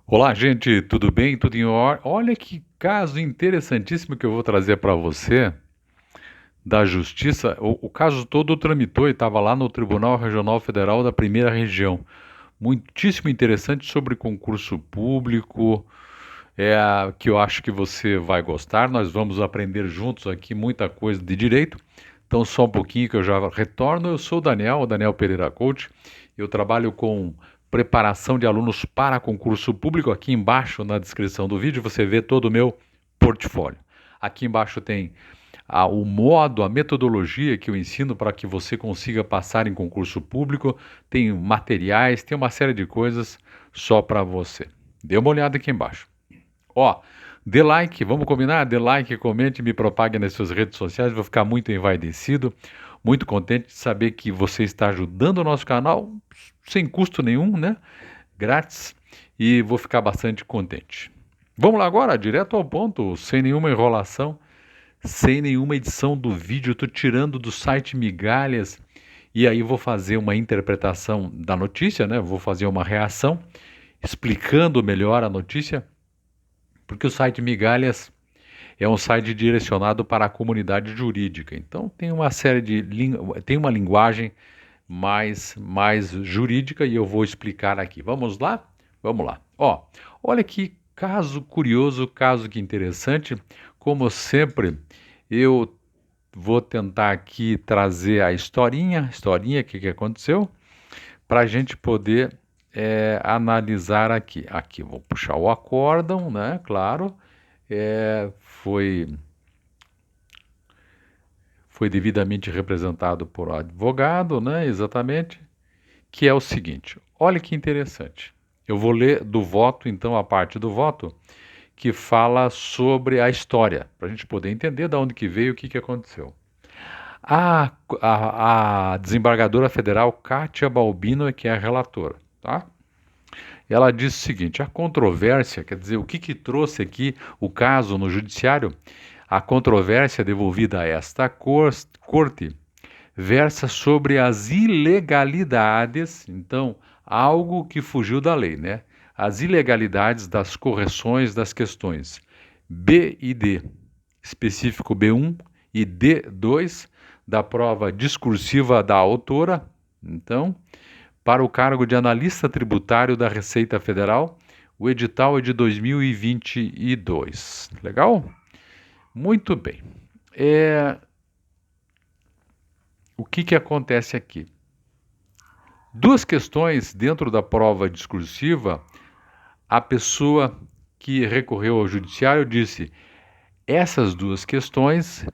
Olá, gente, tudo bem? Tudo em ordem? Olha que caso interessantíssimo que eu vou trazer para você da Justiça. O caso todo tramitou e estava lá no Tribunal Regional Federal da Primeira Região. Muitíssimo interessante sobre concurso público, que eu acho que você vai gostar. Nós vamos aprender juntos aqui muita coisa de direito. Então, só um pouquinho que eu já retorno. Eu sou o Daniel Pereira Coach. Eu trabalho com preparação de alunos para concurso público. Aqui embaixo, na descrição do vídeo, você vê todo o meu portfólio. Aqui embaixo tem o modo, a metodologia que eu ensino para que você consiga passar em concurso público. Tem materiais, tem uma série de coisas só para você. Dê uma olhada aqui embaixo. Ó, dê like, vamos combinar? Dê like, comente, me propague nas suas redes sociais. Vou ficar muito envaidecido, muito contente de saber que você está ajudando o nosso canal sem custo nenhum, né? Grátis. E vou ficar bastante contente. Vamos lá agora, direto ao ponto, sem nenhuma enrolação, sem nenhuma edição do vídeo. Estou tirando do site migalhas e aí vou fazer uma interpretação da notícia, né? Vou fazer uma reação explicando melhor a notícia, porque o site Migalhas é um site direcionado para a comunidade jurídica. Então tem uma série de tem uma linguagem mais jurídica e eu vou explicar aqui. Vamos lá? Vamos lá. Ó, olha que caso curioso, caso que interessante. Como sempre, eu vou tentar aqui trazer a historinha, o que aconteceu, para a gente poder analisar aqui. Aqui vou puxar o acórdão, né? Claro, foi devidamente representado por advogado, né? Exatamente, que é o seguinte. Olha que interessante. Eu vou ler do voto, então, a parte do voto que fala sobre a história, para a gente poder entender de onde que veio, o que que aconteceu. A desembargadora federal Kátia Balbino é que é a relatora, tá? Ela diz o seguinte: a controvérsia, quer dizer, o que que trouxe aqui o caso no judiciário, a controvérsia devolvida a esta corte versa sobre as ilegalidades, então, algo que fugiu da lei, né? As ilegalidades das correções das questões B e D, específico B1 e D2, da prova discursiva da autora, então, para o cargo de analista tributário da Receita Federal. O edital é de 2022. Legal? Muito bem. O que que acontece aqui? Duas questões dentro da prova discursiva. A pessoa que recorreu ao judiciário disse: essas duas questões,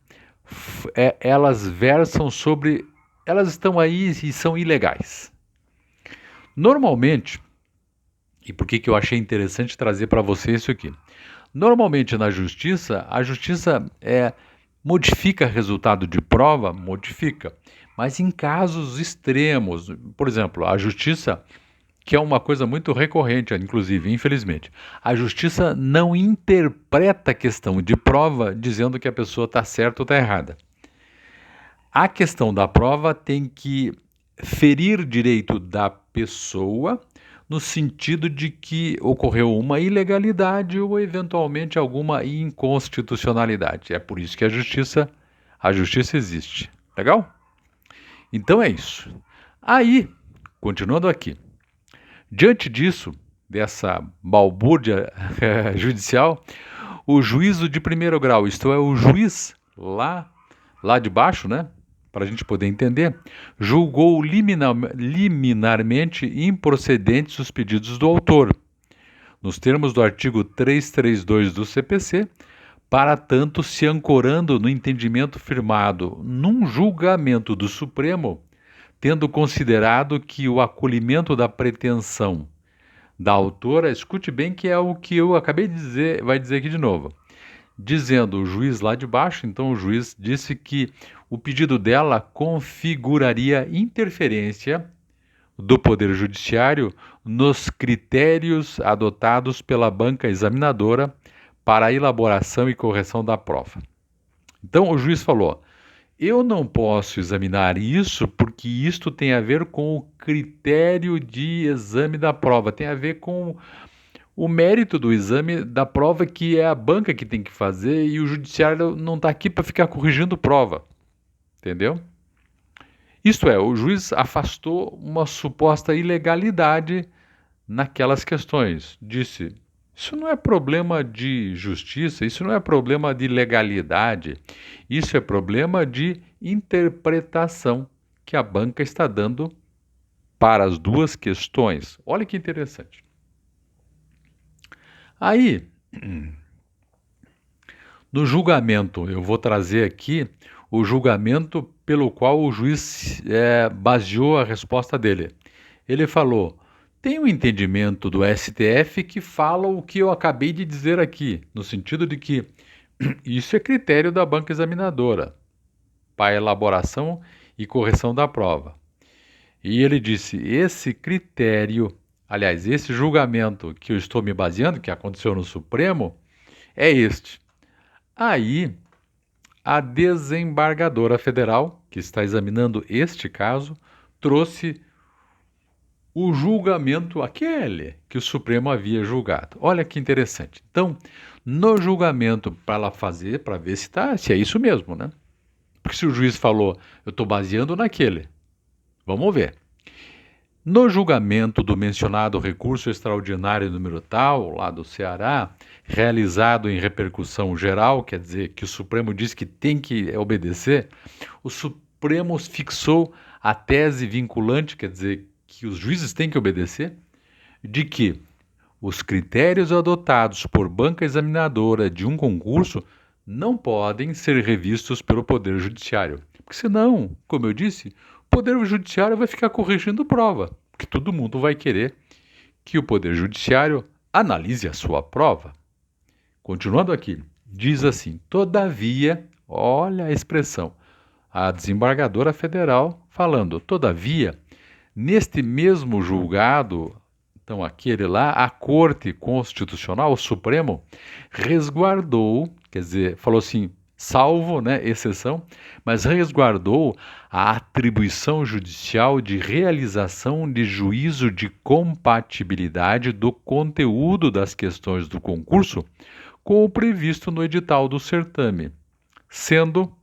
elas versam sobre, elas estão aí e são ilegais. Normalmente, e por que que eu achei interessante trazer para você isso aqui? Normalmente na justiça, a justiça modifica resultado de prova, modifica, mas em casos extremos, por exemplo, a justiça, que é uma coisa muito recorrente, inclusive, infelizmente, a justiça não interpreta a questão de prova dizendo que a pessoa está certa ou está errada. A questão da prova tem que ferir direito da pessoa no sentido de que ocorreu uma ilegalidade ou eventualmente alguma inconstitucionalidade. É por isso que a justiça existe. Legal? Então é isso. Aí, continuando aqui, diante disso, dessa balbúrdia judicial, o juízo de primeiro grau, isto é, o juiz lá de baixo, né? Para a gente poder entender, julgou liminarmente improcedentes os pedidos do autor, nos termos do artigo 332 do CPC, para tanto se ancorando no entendimento firmado num julgamento do Supremo, tendo considerado que o acolhimento da pretensão da autora, escute bem que é o que eu acabei de dizer, vai dizer aqui de novo, dizendo o juiz lá de baixo, então o juiz disse que o pedido dela configuraria interferência do Poder Judiciário nos critérios adotados pela banca examinadora para a elaboração e correção da prova. Então o juiz falou: eu não posso examinar isso porque isto tem a ver com o critério de exame da prova, tem a ver com o mérito do exame da prova que é a banca que tem que fazer e o judiciário não está aqui para ficar corrigindo prova, entendeu? Isto é, o juiz afastou uma suposta ilegalidade naquelas questões. Disse, isso não é problema de justiça, isso não é problema de legalidade, isso é problema de interpretação que a banca está dando para as duas questões. Olha que interessante. Aí, no julgamento, eu vou trazer aqui o julgamento pelo qual o juiz baseou a resposta dele. Ele falou, tem um entendimento do STF que fala o que eu acabei de dizer aqui, no sentido de que isso é critério da banca examinadora para elaboração e correção da prova. E ele disse, esse critério, aliás, esse julgamento que eu estou me baseando, que aconteceu no Supremo, é este. Aí, a desembargadora federal, que está examinando este caso, trouxe o julgamento aquele que o Supremo havia julgado. Olha que interessante. Então, no julgamento, para ela fazer, para ver se é isso mesmo, né? Porque se o juiz falou, eu estou baseando naquele, vamos ver. No julgamento do mencionado recurso extraordinário número tal, lá do Ceará, realizado em repercussão geral, quer dizer, que o Supremo diz que tem que obedecer, o Supremo fixou a tese vinculante, quer dizer, que os juízes têm que obedecer, de que os critérios adotados por banca examinadora de um concurso não podem ser revistos pelo Poder Judiciário. Porque senão, como eu disse, o Poder Judiciário vai ficar corrigindo prova, porque todo mundo vai querer que o Poder Judiciário analise a sua prova. Continuando aqui, diz assim, todavia, olha a expressão, a desembargadora federal falando, todavia, neste mesmo julgado, então aquele lá, a Corte Constitucional, o Supremo, resguardou, quer dizer, falou assim, salvo, né, exceção, mas resguardou a atribuição judicial de realização de juízo de compatibilidade do conteúdo das questões do concurso com o previsto no edital do certame, sendo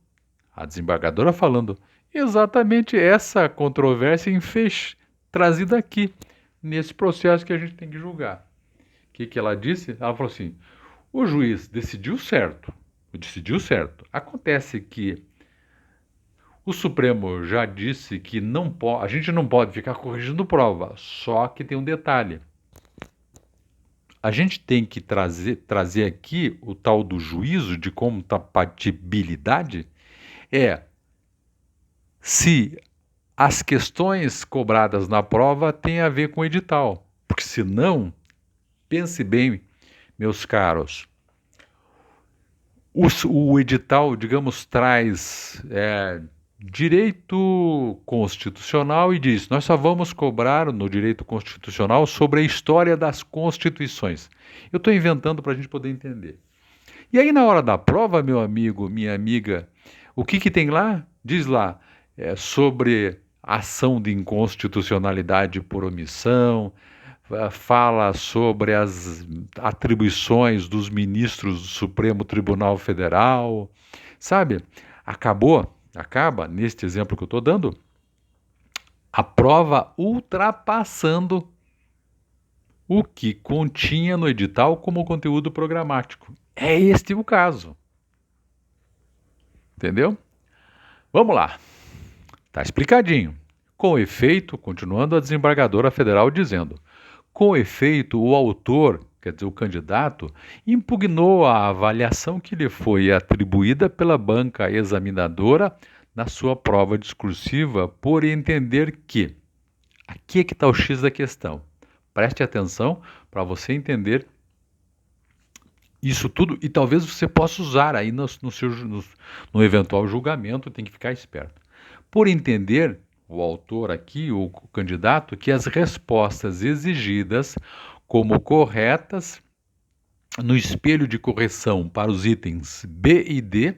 a desembargadora falando exatamente essa controvérsia trazida aqui, nesse processo que a gente tem que julgar. O que ela disse? Ela falou assim, o juiz decidiu certo. Acontece que o Supremo já disse que a gente não pode ficar corrigindo prova, só que tem um detalhe. A gente tem que trazer aqui o tal do juízo de compatibilidade, se as questões cobradas na prova têm a ver com o edital. Porque senão, pense bem, meus caros, o edital, digamos, traz direito constitucional e diz, nós só vamos cobrar no direito constitucional sobre a história das constituições. Eu estou inventando para a gente poder entender. E aí na hora da prova, meu amigo, minha amiga, o que tem lá? Diz lá, sobre ação de inconstitucionalidade por omissão, fala sobre as atribuições dos ministros do Supremo Tribunal Federal, sabe? Acaba, neste exemplo que eu estou dando, a prova ultrapassando o que continha no edital como conteúdo programático. É este o caso. Entendeu? Vamos lá. Está explicadinho. Com efeito, continuando a desembargadora federal dizendo, com efeito, o autor, quer dizer, o candidato, impugnou a avaliação que lhe foi atribuída pela banca examinadora na sua prova discursiva por entender que, aqui é que está o X da questão, preste atenção para você entender isso tudo e talvez você possa usar aí no eventual julgamento, tem que ficar esperto. Por entender, o autor aqui, o candidato, que as respostas exigidas como corretas no espelho de correção para os itens B e D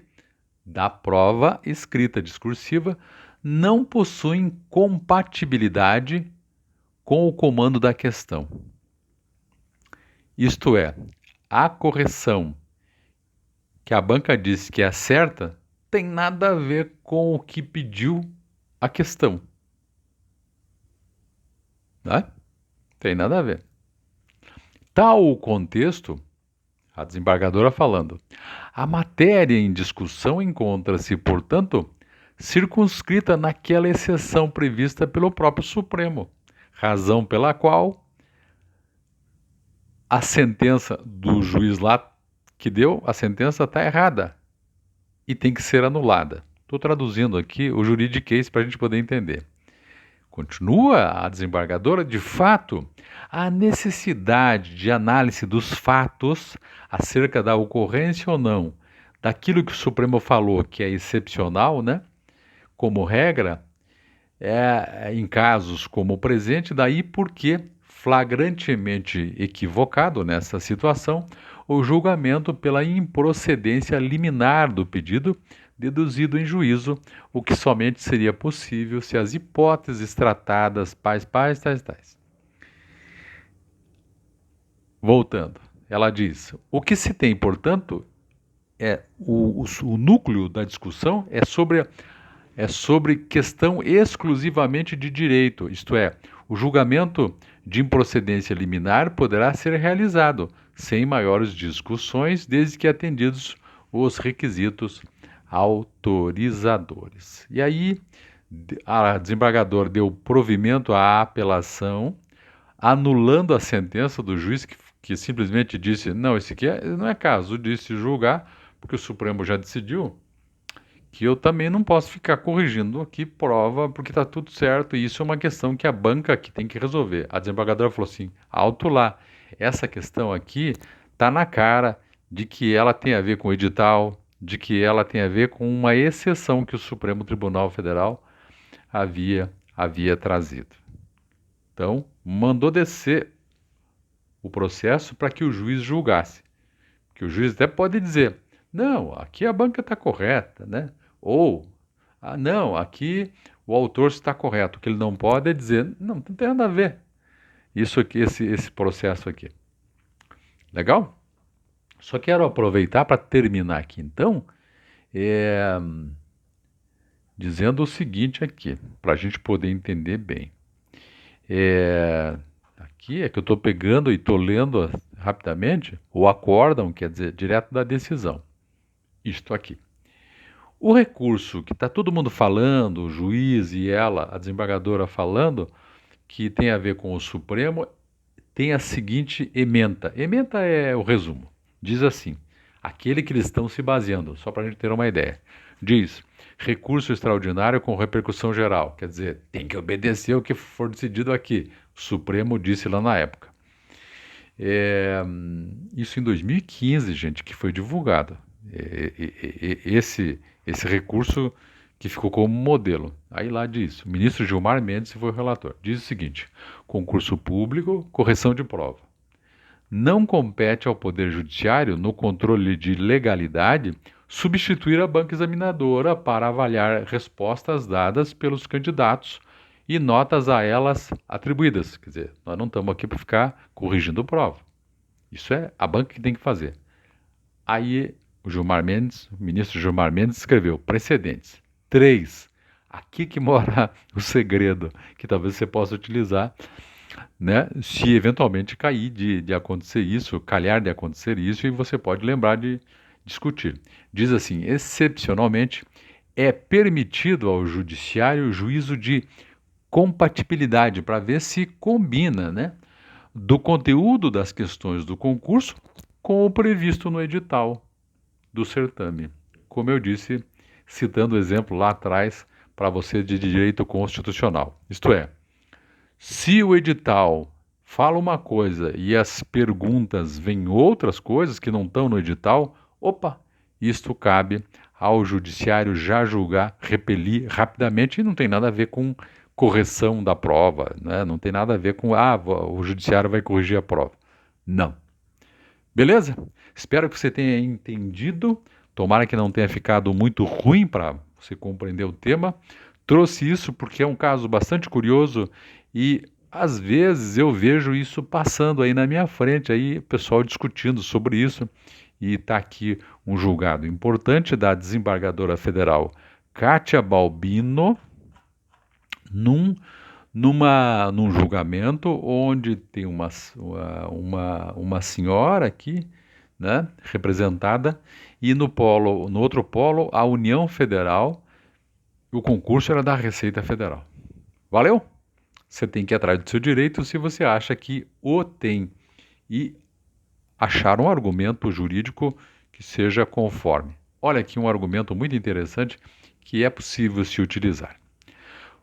da prova escrita discursiva não possuem compatibilidade com o comando da questão. Isto é, a correção que a banca disse que é certa tem nada a ver com o que pediu a questão. Né? Tem nada a ver. Tal o contexto, a desembargadora falando, a matéria em discussão encontra-se, portanto, circunscrita naquela exceção prevista pelo próprio Supremo, razão pela qual a sentença do juiz lá que deu, a sentença está errada e tem que ser anulada. Estou traduzindo aqui o juridiquês para a gente poder entender. Continua a desembargadora, de fato, a necessidade de análise dos fatos acerca da ocorrência ou não daquilo que o Supremo falou que é excepcional, né? Como regra, em casos como o presente, daí porque flagrantemente equivocado nessa situação o julgamento pela improcedência liminar do pedido deduzido em juízo, o que somente seria possível se as hipóteses tratadas tais. Voltando, ela diz, o que se tem, portanto, o núcleo da discussão é sobre questão exclusivamente de direito, isto é, o julgamento de improcedência liminar poderá ser realizado sem maiores discussões, desde que atendidos os requisitos autorizadores. E aí, a desembargadora deu provimento à apelação, anulando a sentença do juiz que simplesmente disse, não, esse aqui não é caso de se julgar, porque o Supremo já decidiu que eu também não posso ficar corrigindo aqui prova, porque está tudo certo, e isso é uma questão que a banca aqui tem que resolver. A desembargadora falou assim, alto lá, essa questão aqui está na cara de que ela tem a ver com o edital, de que ela tem a ver com uma exceção que o Supremo Tribunal Federal havia trazido. Então, mandou descer o processo para que o juiz julgasse. Que o juiz até pode dizer, não, aqui a banca está correta, né? Ou, não, aqui o autor está correto. O que ele não pode é dizer, não tem nada a ver isso aqui, esse processo aqui. Legal? Só quero aproveitar para terminar aqui, então, dizendo o seguinte aqui, para a gente poder entender bem. Aqui é que eu estou pegando e estou lendo rapidamente o acórdão, quer dizer, direto da decisão. Isto aqui. O recurso que está todo mundo falando, o juiz e ela, a desembargadora falando, que tem a ver com o Supremo, tem a seguinte ementa. Ementa é o resumo. Diz assim, aquele que eles estão se baseando, só para a gente ter uma ideia. Diz, recurso extraordinário com repercussão geral. Quer dizer, tem que obedecer o que for decidido aqui. O Supremo disse lá na época. Isso em 2015, gente, que foi divulgado. Esse recurso que ficou como modelo. Aí lá diz, o ministro Gilmar Mendes foi o relator. Diz o seguinte, concurso público, correção de prova. Não compete ao Poder Judiciário, no controle de legalidade, substituir a banca examinadora para avaliar respostas dadas pelos candidatos e notas a elas atribuídas. Quer dizer, nós não estamos aqui para ficar corrigindo prova. Isso é a banca que tem que fazer. Aí o ministro Gilmar Mendes escreveu precedentes. 3. Aqui que mora o segredo, que talvez você possa utilizar, né, se eventualmente cair de acontecer isso, calhar de acontecer isso, e você pode lembrar de discutir. Diz assim, excepcionalmente, é permitido ao judiciário o juízo de compatibilidade, para ver se combina, né, do conteúdo das questões do concurso com o previsto no edital do certame. Como eu disse, citando o exemplo lá atrás para você de direito constitucional. Isto é, se o edital fala uma coisa e as perguntas vêm outras coisas que não estão no edital, isto cabe ao judiciário já julgar, repelir rapidamente e não tem nada a ver com correção da prova, né? Não tem nada a ver com, o judiciário vai corrigir a prova. Não. Beleza? Espero que você tenha entendido. Tomara que não tenha ficado muito ruim para você compreender o tema. Trouxe isso porque é um caso bastante curioso e às vezes eu vejo isso passando aí na minha frente, aí o pessoal discutindo sobre isso, e está aqui um julgado importante da desembargadora federal Kátia Balbino, num julgamento onde tem uma senhora aqui, né, representada, e no outro polo, a União Federal, o concurso era da Receita Federal. Valeu? Você tem que ir atrás do seu direito se você acha que o tem. E achar um argumento jurídico que seja conforme. Olha aqui um argumento muito interessante que é possível se utilizar.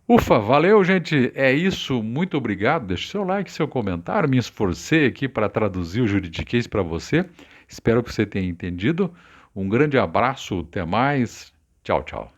Ufa, valeu, gente. É isso. Muito obrigado. Deixe seu like, seu comentário. Me esforcei aqui para traduzir o juridiquês para você. Espero que você tenha entendido. Um grande abraço. Até mais. Tchau, tchau.